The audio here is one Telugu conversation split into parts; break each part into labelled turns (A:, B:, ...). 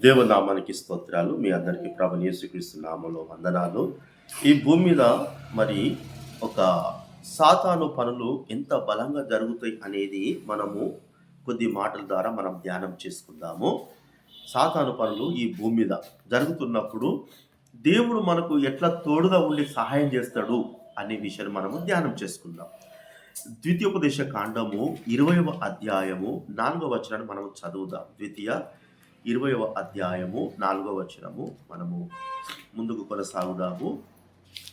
A: దేవునామానికి స్తోత్రాలు. మీ అందరికీ ప్రభువైన యేసుక్రీస్తు నామములో వందనాలు. ఈ భూమి మీద మరి ఒక సాతాను పనులు ఎంత బలంగా జరుగుతాయి అనేది మనము కొద్ది మాటల ద్వారా మనం ధ్యానం చేసుకుందాము. సాతాను పనులు ఈ భూమి మీద జరుగుతున్నప్పుడు దేవుడు మనకు ఎట్లా తోడుగా ఉండి సహాయం చేస్తాడు అనే విషయాన్ని మనము ధ్యానం చేసుకుందాం. ద్వితీయోపదేశ కాండము 20వ అధ్యాయము 4వ వచనాన్ని మనం చదువుదాం. 20వ అధ్యాయము 4వ వచనము మనము ముందుకు కొనసాగుదాము.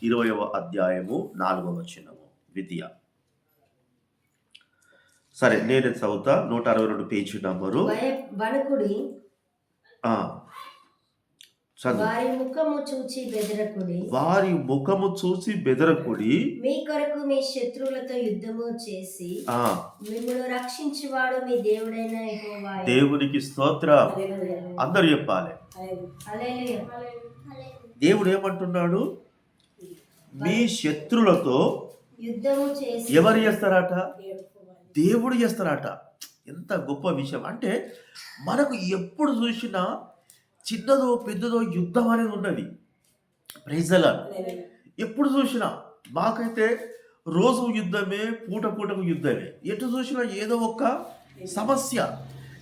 A: 20వ అధ్యాయము 4వ వచనము ద్వితీయ. సరే, నేను చదువుతా. 162 పేజీ నంబరు.
B: వారి ముఖము
A: చూచి బెదరకుడి.
B: మీ కొరకు మీ శత్రువులతో యుద్ధము చేసి మిమ్మల్ని రక్షించువాడు మీ దేవుడైన యెహోవా.
A: దేవునికి స్తోత్రం. అందరూ చెప్పాలి. దేవుడు ఏమంటున్నాడు? మీ శత్రులతో
B: యుద్ధము చేసి.
A: ఎవరు చేస్తారట? దేవుడు చేస్తారట. ఎంత గొప్ప విషయం అంటే, మనకు ఎప్పుడు చూసినా చిన్నదో పెద్దదో యుద్ధం అనేది ఉన్నది. Praise the lord. ఎప్పుడు చూసినా మాకైతే రోజు యుద్ధమే, పూటకు యుద్ధమే. ఎటు చూసినా ఏదో ఒక సమస్య.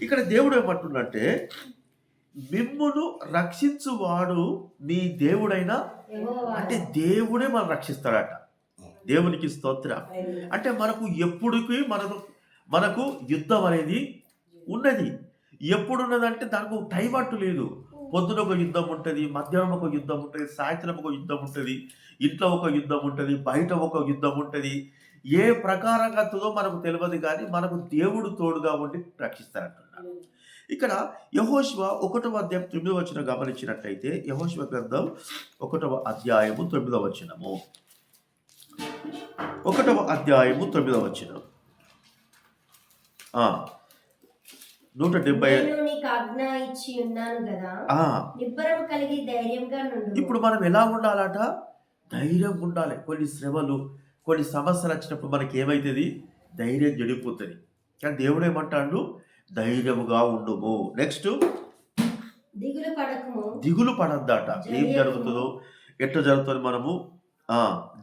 A: ఇక్కడ దేవుడు ఏమంటున్నట్టే, మిమ్మును రక్షించువాడు మీ దేవుడైన, అంటే దేవుడే మనం రక్షిస్తాడట. దేవునికి స్తోత్రం. అంటే మనకు ఎప్పుడుకి మనకు యుద్ధం అనేది ఉన్నది. ఎప్పుడున్నదంటే దానికి టైం అంటూ లేదు. పొద్దున ఒక యుద్ధం ఉంటుంది, మధ్యాహ్నం ఒక యుద్ధం ఉంటుంది, సాయంత్రం ఒక యుద్ధం ఉంటుంది, ఇంట్లో ఒక యుద్ధం ఉంటుంది, బయట ఒక యుద్ధం ఉంటుంది. ఏ ప్రకారంగా ఉంటుందో మనకు తెలియదు, కానీ మనకు దేవుడు తోడుగా ఉండి రక్షిస్తారంటున్నాడు. ఇక్కడ యెహోషువ 1వ అధ్యాయం 9వ వచనం గమనించినట్లయితే, యెహోషువ గ్రంథం 1వ అధ్యాయము 9వ వచనము. 1వ అధ్యాయము 9వ వచనం. 170. ఇప్పుడు మనం ఎలా ఉండాలట? ధైర్యంగా ఉండాలి. కొన్ని శ్రమలు, కొన్ని సమస్యలు వచ్చినప్పుడు మనకి ఏమైతుంది? ధైర్యం జడిపోతుంది. కానీ దేవుడు ఏమంటాడు? ధైర్యముగా ఉండుము. నెక్స్ట్, దిగులు పడద్దట. ఏం జరుగుతుందో, ఎట్లా జరుగుతుంది, మనము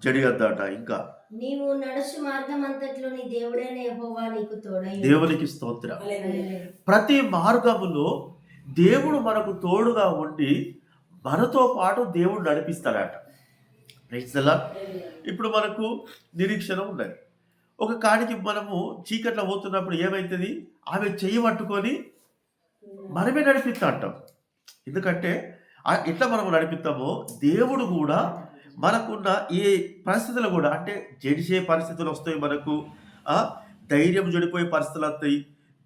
A: జడియద్దట. ఇంకా
B: నీవు నడుచు మార్గం అంతట్లో నీ దేవుడైన యెహోవా నీకు తోడై.
A: దేవునికి స్తోత్రం. ప్రతి మార్గములో దేవుడు మనకు తోడుగా ఉండి మనతో పాటు దేవుడు నడిపిస్తాడట. Praise the lord. ఇప్పుడు మనకు నిరీక్షణ ఉన్నది. ఒక కాడికి మనము చీకట్లో పోతున్నప్పుడు ఏమవుతుంది? ఆమె చెయ్యి పట్టుకొని మనమే నడిపిస్తా అంటాం. ఎందుకంటే ఎట్లా మనం నడిపిస్తామో దేవుడు కూడా మనకున్న ఏ పరిస్థితులు కూడా, అంటే జడిసే పరిస్థితులు వస్తాయి, మనకు ధైర్యం జడిపోయే పరిస్థితులు వస్తాయి,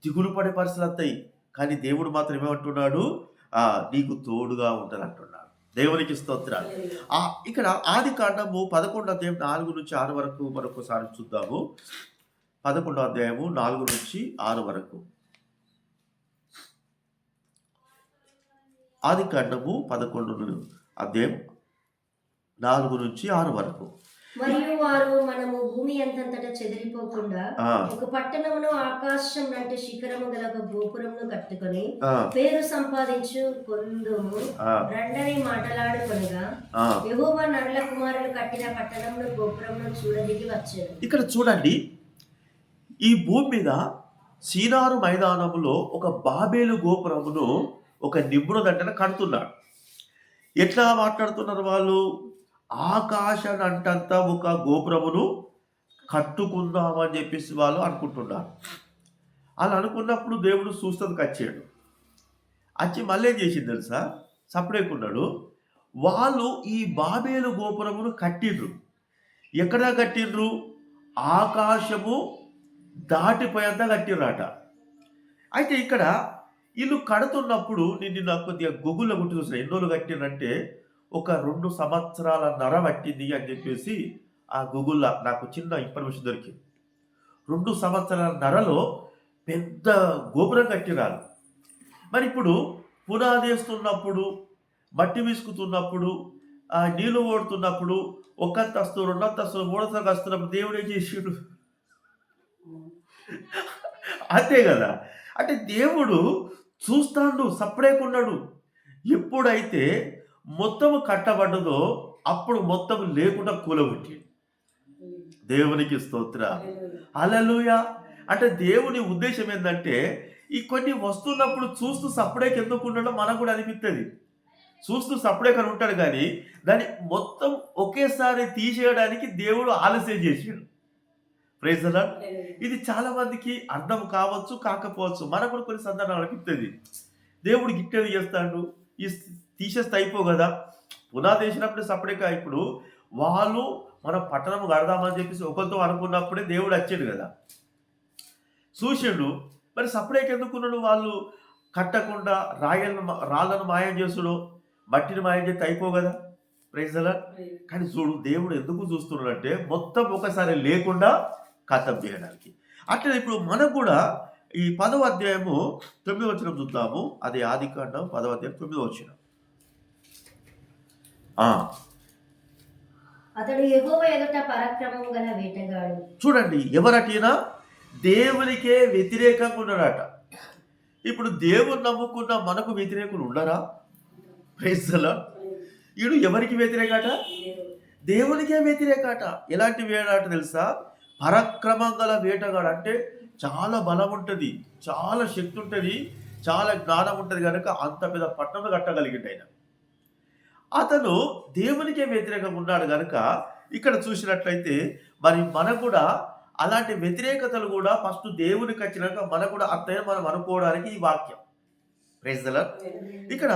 A: దిగులు పడే పరిస్థితులు వస్తాయి. కానీ దేవుడు మాత్రం ఏమంటున్నాడు? నీకు తోడుగా ఉంటాను అంటున్నాడు. దేవునికి స్తోత్రాలు. ఇక్కడ ఆది కాండము 11వ అధ్యాయం 4 నుంచి 6 వరకు మరొకసారి చూద్దాము. 11వ అధ్యాయము 4 నుంచి 6 వరకు. ఆది కాండము 11వ అధ్యాయం 4 నుంచి 6 వరకు.
B: మరియు వారు మనము భూమి అంతంతటా చెదిరిపోకుండా ఒక పట్టణమును ఆకాశం అంటే శిఖరము గల ఒక గోపురమును కట్టుకొని పేరు సంపాదించు కొందుము రండని మాటలాడుకొనగా, యెహోవా నరుల కుమారులు కట్టిన పట్టణమును గోపురమును చూడదిగి వచ్చారు.
A: ఇక్కడ చూడండి, ఈ భూమి మీద సీనారు మైదానములో ఒక బాబేలు గోపురమును ఒక నిపుణుడంటే కడుతున్నాడు. ఎట్లా మాట్లాడుతున్నారు వాళ్ళు? ఆకాశానంటంతా ఒక గోపురమును కట్టుకుందామని చెప్పేసి వాళ్ళు అనుకుంటున్నారు. అలా అనుకున్నప్పుడు దేవుడు చూస్తుంది వచ్చాడు. వచ్చి మళ్ళీ ఏం చేసింది తెలుసా? సపరేకున్నాడు. వాళ్ళు ఈ బాబేలు గోపురమును కట్టిండ్రు. ఎక్కడ కట్టిండ్రు? ఆకాశము దాటిపోయేంత కట్టిర్రట. అయితే ఇక్కడ వీళ్ళు కడుతున్నప్పుడు నేను నాకు కొద్దిగా గూగుల్లో గుర్తు చూసిన, ఎన్ని రోజులు కట్టిండ్రంటే ఒక 2 సంవత్సరాల నర పట్టింది అని చెప్పేసి ఆ గూగుల్లో నాకు చిన్న ఇన్ఫర్మేషన్ దొరికింది. 2 సంవత్సరాల నరలో పెద్ద గోపురం కట్టిరారు. మరి ఇప్పుడు పునాది వేస్తున్నప్పుడు, మట్టి విసుకుతున్నప్పుడు, నీళ్లు ఓడుతున్నప్పుడు, 1 అంతస్తు 2 అంతస్తులు 3 అంతస్తులు వస్తున్నప్పుడు దేవుడు ఏం చేసిండు? అంతే కదా. అంటే దేవుడు చూస్తాడు, సప్పుడేకున్నాడు. ఎప్పుడైతే మొత్తము కట్టబడ్డదో అప్పుడు మొత్తం లేకుండా కూలగొట్టిండు. దేవునికి స్తోత్ర. హల్లెలూయా. అంటే దేవుని ఉద్దేశం ఏంటంటే ఈ కొన్ని వస్తున్నప్పుడు చూస్తూ సప్పుడేకి ఎందుకు ఉండడం మనకు కూడా అనిపిస్తుంది. చూస్తూ సప్పుడేకని ఉంటాడు కానీ దాన్ని మొత్తం ఒకేసారి తీసేయడానికి దేవుడు ఆలస్యం చేసాడు. Praise the lord. ఇది చాలా మందికి అర్థం కావచ్చు, కాకపోవచ్చు. మనకు కూడా కొన్ని సందర్భాలు అనిపిస్తుంది, దేవుడు గిట్టేది చేస్తాడు, ఈ తీసేస్తే అయిపో కదా. పునాది వేసినప్పుడే సపరేక. ఇప్పుడు వాళ్ళు మన పట్టణం కడదామని చెప్పేసి ఒకరితో అనుకున్నప్పుడే దేవుడు వచ్చాడు కదా, చూసిండు. మరి సపరేక ఎందుకున్నాడు? వాళ్ళు కట్టకుండా రాళ్ళను మాయం చేసుడు, మట్టిని మాయం చేస్తే అయిపో కదా. Praise the lord. కానీ చూడు దేవుడు ఎందుకు చూస్తున్నాడంటే మొత్తం ఒకసారి లేకుండా ఖతం చేయడానికి. అట్లా ఇప్పుడు మనకు కూడా ఈ 10వ అధ్యాయము 9వ వచనం చూద్దాము. అది ఆదికాండం 10వ అధ్యాయం 9వ వచనం.
B: అతడు యెహోవా ఎదుట పరాక్రమము గల వేటగాడు. చూడండి,
A: ఎవరటైనా దేవునికే వ్యతిరేకంగా ఉన్నాడట. ఇప్పుడు దేవుని నమ్ముకున్న మనకు వ్యతిరేకులు ఉండరా? Praise the lord. వీడు ఎవరికి వ్యతిరేకట? దేవునికే వ్యతిరేకట. ఎలాంటి వేటాట తెలుసా? పరాక్రమం గల వేటగాడు. అంటే చాలా బలం ఉంటుంది, చాలా శక్తి ఉంటుంది, చాలా జ్ఞానం ఉంటుంది కనుక అంత పెద్ద పట్టణం కట్టగలిగిండు ఆయన. అతను దేవునికే వ్యతిరేకంగా ఉన్నాడు కనుక ఇక్కడ చూసినట్లయితే మరి మనకు కూడా అలాంటి వ్యతిరేకతలు కూడా ఫస్ట్ దేవునికి వచ్చినాక మనకు కూడా అర్థం మనం అనుకోవడానికి ఈ వాక్యం. Praise the lord. ఇక్కడ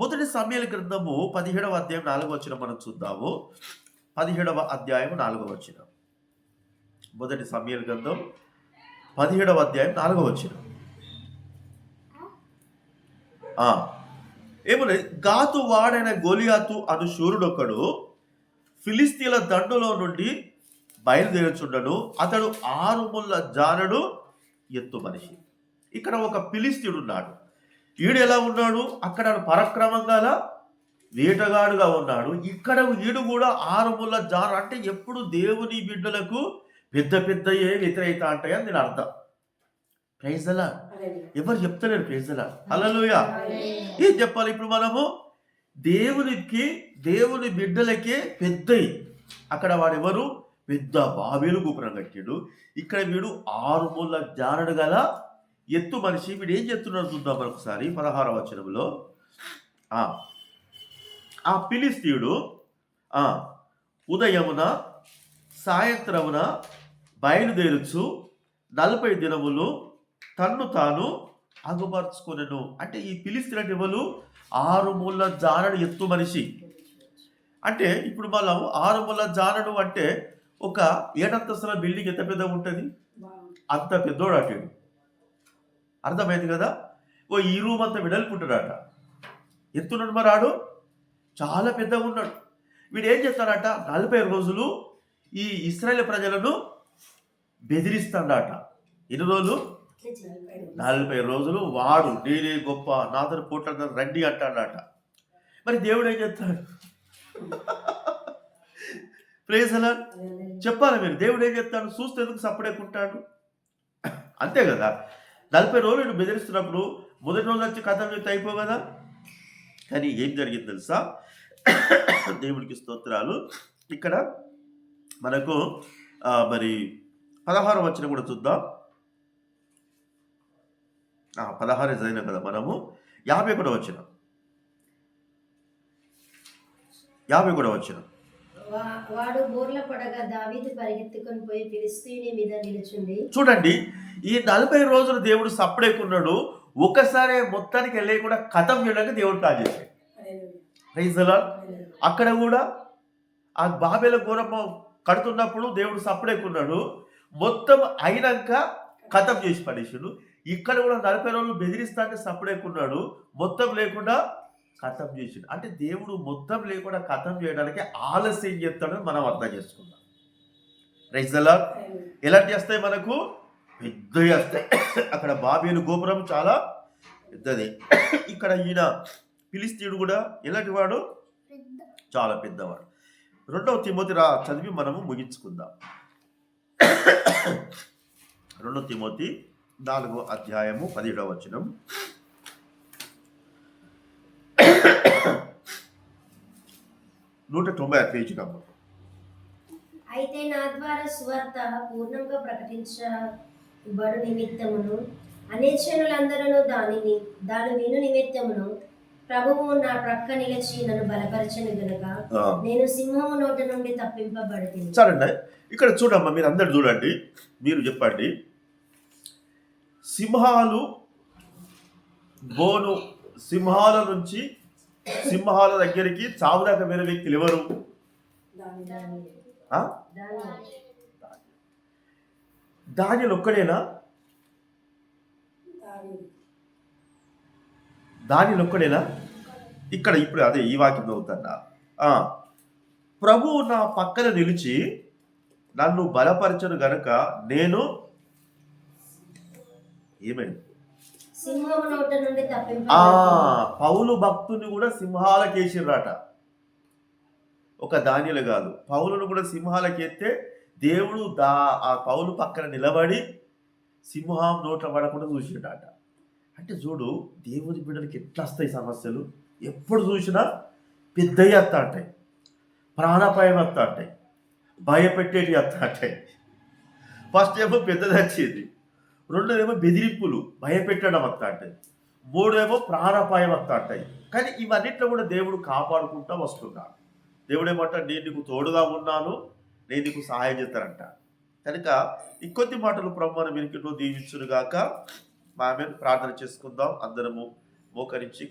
A: మొదటి సమూయేలు గ్రంథము 17వ అధ్యాయం 4వ వచనం మనం చూద్దాము. 17వ అధ్యాయం 4వ వచనం. మొదటి సమూయేలు గ్రంథం 17వ అధ్యాయం 4వ వచనం. ఏమన్నా, గాతు వాడైన గొలియాతు అను శూరుడొకడు ఫిలిస్తీన్ల దండులో నుండి బయలుదేరుచుండడు. అతడు 6 ముళ్ళ జానడు ఎత్తు మనిషి. ఇక్కడ ఒక ఫిలిస్తీయుడు ఉన్నాడు. ఈడు ఎలా ఉన్నాడు? అక్కడ పరాక్రమం గల వేటగాడుగా ఉన్నాడు. ఇక్కడ ఈడు కూడా 6 ముళ్ళ జాన. అంటే ఎప్పుడు దేవుని బిడ్డలకు పెద్ద పెద్దయే వ్యతిరేకత అంటాయని నేను అర్థం. Praise the lord. ఎవరు చెప్తలేరు ప్రైజ్ ది లార్డ్. హల్లెలూయా. ఏం చెప్పాలి ఇప్పుడు మనము? దేవుని బిడ్డలకే పెద్దయి. అక్కడ వాడెవరు? పెద్ద బాబేలు గోపురం కట్టాడు. ఇక్కడ వీడు 6 ముళ్ళ జానడు గల ఎత్తు మనిషి. వీడు ఏం చెప్తున్నాడు చూద్దాం మరొకసారి. 16వ వచనంలో ఆ ఫిలిస్తీయుడు ఉదయమున సాయంత్రమున బయలుదేరుచు 40 దినములు తన్ను తాను అగుపరుచుకొనెను. అంటే ఈ ఫిలిస్తీయుడు అంటే ఎవరు? 6 ముళ్ళ జానడు ఎత్తు మనిషి. అంటే ఇప్పుడు మనం 6 ముళ్ళ జానడు అంటే ఒక 7 అంతస్తుల బిల్డింగ్ ఎంత పెద్దగా ఉంటుంది? అంత పెద్దోడు అటాడు. అర్థమైంది కదా. ఈ రూమ్ అంతా వెడల్పుంటాడట. ఎత్తున్నాడు మరి ఆడు, చాలా పెద్దగా ఉన్నాడు. వీడు ఏం చేస్తాడట? 40 రోజులు ఈ ఇశ్రాయేలు ప్రజలను బెదిరిస్తాడట. ఎన్ని రోజులు? 40 రోజులు. వాడు నేనే గొప్ప, నాతో పోట్లాడ రండి అంటాడట. మరి దేవుడు ఏం చేస్తాడు? Praise the lord. చెప్పాలి మీరు, దేవుడు ఏం చెప్తాడు? చూస్తే ఎందుకు సప్పుడేకుంటాడు? అంతే కదా. 40 రోజులు బెదిరిస్తున్నప్పుడు మొదటి రోజు వచ్చి కథ చెప్తే అయిపో కదా. కానీ ఏం జరిగింది తెలుసా? దేవుడికి స్తోత్రాలు. ఇక్కడ మనకు మరి 16వ వచనం కూడా చూద్దాం. 16 చదివినాం కదా మనము. 50 వచనం. 50 వచనం.
B: వాడు బోర్ల పడగా దావీదు పరిగెత్తుకొని పోయి ఫిలిస్తీయుని మీద నిలుచుండి. చూడండి,
A: ఈ 40 రోజులు దేవుడు సప్పుడేకున్నాడు. ఒకసారి మొత్తానికి వెళ్ళి కూడా కథం చేయడానికి దేవుడు ప్లాన్ చేశాడు. Praise the lord. అక్కడ కూడా ఆ బాబేల గోరమ్మ కడుతున్నప్పుడు దేవుడు సప్పుడేకున్నాడు. మొత్తం అయినాక కథం చేసి పడేసాడు. ఇక్కడ కూడా 40 రోజులు బెదిరిస్తానికి సప్పుడేకున్నాడు. మొత్తం లేకుండా కథం చేసాడు. అంటే దేవుడు మొత్తం లేకుండా కథం చేయడానికి ఆలస్యం చేస్తాడని మనం అర్థం చేసుకుందాం. Praise the lord. ఎలాంటి వస్తాయి? మనకు పెద్దవి వస్తాయి. అక్కడ బాబేలు గోపురం చాలా పెద్దది. ఇక్కడ ఈయన ఫిలిస్తీయుడు కూడా ఎలాంటి వాడు? చాలా పెద్దవాడు. 2వ తిమోతి చదివి మనము ముగించుకుందాం. 2వ తిమోతి 4వ అధ్యాయము 17వ వచనం. 190 పేజీ నంబర్.
B: అయితే నా ద్వారా సువార్త పూర్ణంగా ప్రకటించబడు నిమిత్తమును అనేజనులందరూ దాని విను నిమిత్తమును ప్రభువు నా ప్రక్క నిలిచి నన్ను బలపరచను గనుక నేను సింహము నోట నుండి తప్పింపబడింది.
A: సరే, ఇక్కడ చూడమ్మా, మీరు అందరు చూడండి, మీరు చెప్పండి. సింహాల నుంచి సింహాల దగ్గరికి చావుదాకా వేరే వ్యక్తులు ఎవరు? దానియేలు ఒక్కడేనా? దానియేలు ఒక్కడేనా? ఇక్కడ ఇప్పుడు అదే ఈ వాక్యం చదువుతున్నా. ప్రభువు నా పక్కన నిలిచి నన్ను బలపరచను గనుక నేను ఏమైంది?
B: సింహము నోట నుండి తప్పింపబడింది.
A: పౌలు భక్తుని కూడా సింహాలకేసిర్రాట. ఒక దానియేలు కాదు, పౌలును కూడా సింహాలకెత్తే దేవుడు ఆ పౌలు పక్కన నిలబడి సింహం నోట్ల పడకుండా చూసిండట. అంటే చూడు, దేవుని బిడ్డలకి ఎట్లా వస్తాయి సమస్యలు. ఎప్పుడు చూసినా పెద్దవి వస్తా ఉంటాయి, ప్రాణాపాయం వస్తా ఉంటాయి, భయపెట్టేటి వస్తా ఉంటాయి. ఫస్ట్ ఏమో పెద్దది వచ్చేది, రెండోదేమో బెదిరింపులు భయపెట్టడం వస్తా ఉంటాయి, మూడేమో ప్రాణాపాయం వస్తా ఉంటాయి. కానీ ఇవన్నిట్లో కూడా దేవుడు కాపాడుకుంటూ వస్తున్నాడు. దేవుడు ఏమంటా, నేను నీకు తోడుగా ఉన్నాను, నేను నీకు సహాయం చేస్తానంట. కనుక ఇంకొద్ది మాటలు ప్రభు మన వెనుకలో దీవించునుగాక. ఆమె ప్రార్థన చేసుకుందాం అందరము మోకరించి.